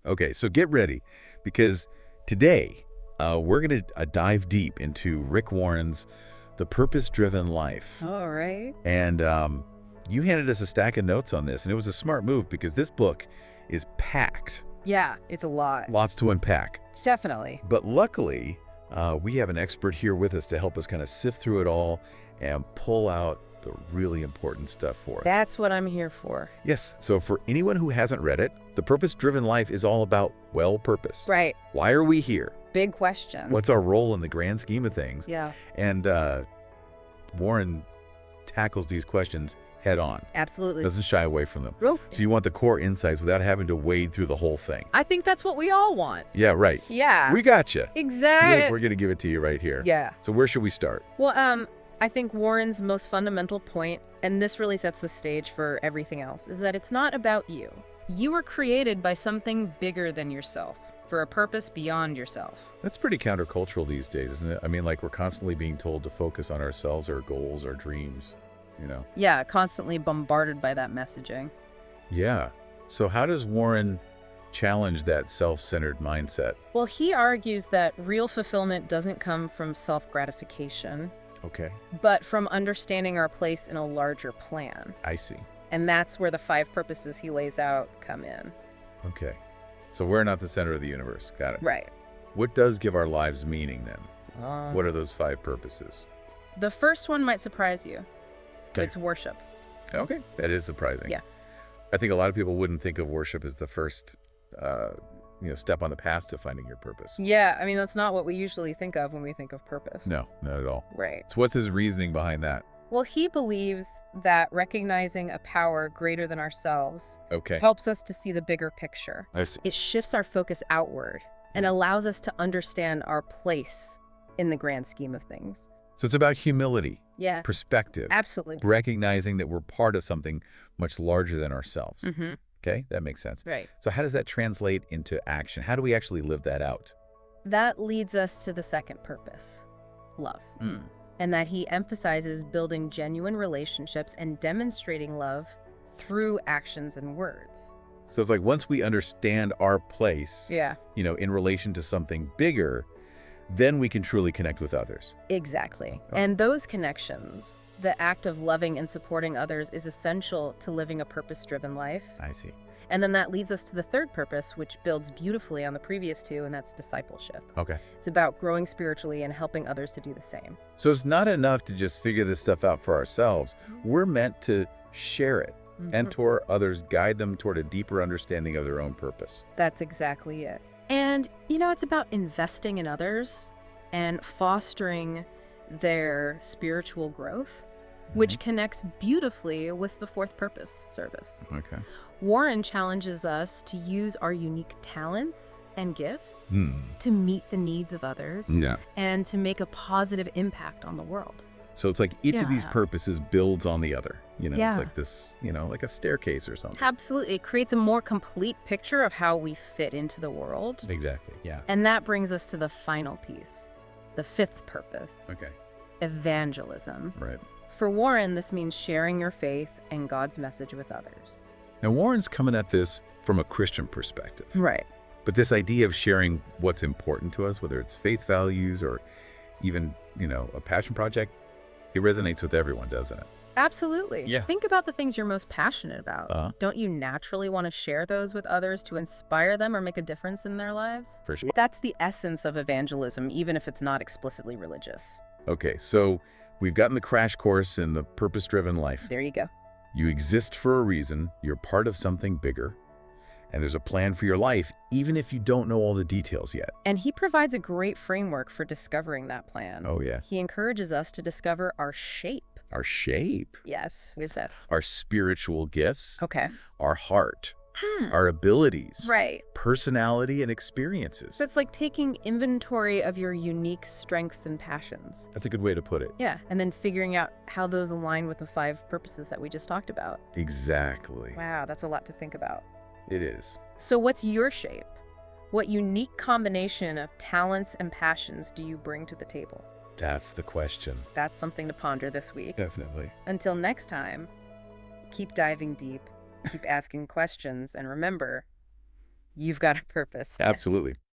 Okay, so get ready, because today we're going to dive deep into Rick Warren's The Purpose-Driven Life. All right. And you handed us a stack of notes on this, and it was a smart move because this book is packed. Yeah, it's a lot. Lots to unpack. Definitely. But luckily, we have an expert here with us to help us kind of sift through it all and pull out the really important stuff for us. That's what I'm here for. Yes, so for anyone who hasn't read it, The Purpose-Driven Life is all about, well, purpose. Right. Why are we here? Big questions. What's our role in the grand scheme of things? Yeah. And Warren tackles these questions head on. Absolutely. Doesn't shy away from them. Nope. So you want the core insights without having to wade through the whole thing. I think that's what we all want. Yeah, right. Yeah. We got you. Exactly. We're going to give it to you right here. Yeah. So where should we start? Well, I think Warren's most fundamental point, and this really sets the stage for everything else, is that it's not about you. You were created by something bigger than yourself, for a purpose beyond yourself. That's pretty countercultural these days, isn't it? I mean, like, we're constantly being told to focus on ourselves, our goals, our dreams, you know? Yeah, constantly bombarded by that messaging. Yeah. So how does Warren challenge that self-centered mindset? Well, he argues that real fulfillment doesn't come from self-gratification, Okay, but from understanding our place in a larger plan. I see. And that's where the 5 purposes he lays out come in. Okay. So we're not the center of the universe. Got it. Right. What does give our lives meaning then? What are those 5 purposes? The first one might surprise you. Okay. It's worship. Okay, that is surprising. Yeah. I think a lot of people wouldn't think of worship as the first step on the path to finding your purpose. Yeah, I mean, that's not what we usually think of when we think of purpose. No, not at all. Right. So what's his reasoning behind that? Well, he believes that recognizing a power greater than ourselves Okay. helps us to see the bigger picture. I see. It shifts our focus outward and allows us to understand our place in the grand scheme of things. So it's about humility, Yeah, perspective, absolutely. recognizing that we're part of something much larger than ourselves. Mm-hmm. Okay, that makes sense. Right. So how does that translate into action? How do we actually live that out? That leads us to the second purpose, love. And that he emphasizes building genuine relationships and demonstrating love through actions and words. So it's like once we understand our place, Yeah, in relation to something bigger, then we can truly connect with others. exactly. Oh. And those connections, the act of loving and supporting others, is essential to living a purpose-driven life. I see. And then that leads us to the third purpose, which builds beautifully on the previous 2, and that's discipleship. Okay. It's about growing spiritually and helping others to do the same. So it's not enough to just figure this stuff out for ourselves. We're meant to share it, mentor others, guide them toward a deeper understanding of their own purpose. That's exactly it. And, it's about investing in others and fostering their spiritual growth, which connects beautifully with the 4th purpose, service. Okay. Warren challenges us to use our unique talents and gifts to meet the needs of others Yeah. and to make a positive impact on the world. So it's like each of these Yeah. purposes builds on the other. Yeah. It's like this, like a staircase or something. Absolutely. It creates a more complete picture of how we fit into the world. Exactly. Yeah. And that brings us to the final piece, the 5th purpose, Okay. evangelism. Right. For Warren, this means sharing your faith and God's message with others. Now, Warren's coming at this from a Christian perspective. Right. But this idea of sharing what's important to us, whether it's faith values or even, a passion project, it resonates with everyone, doesn't it? Absolutely. Yeah. Think about the things you're most passionate about. Don't you naturally want to share those with others to inspire them or make a difference in their lives? For sure. That's the essence of evangelism, even if it's not explicitly religious. Okay, so we've gotten the crash course in the purpose-driven life. There you go. You exist for a reason, you're part of something bigger, and there's a plan for your life, even if you don't know all the details yet. And he provides a great framework for discovering that plan. Oh, yeah. He encourages us to discover our shape. Our shape, Yes. What is that? our spiritual gifts, Okay. our heart, our abilities, Right. personality, and experiences. So it's like taking inventory of your unique strengths and passions. That's a good way to put it. Yeah. And then figuring out how those align with the 5 purposes that we just talked about. Exactly. Wow, that's a lot to think about. It is. So what's your shape? What unique combination of talents and passions do you bring to the table? That's the question. That's something to ponder this week. Definitely. Until next time, keep diving deep, keep asking questions, and remember, you've got a purpose. Absolutely.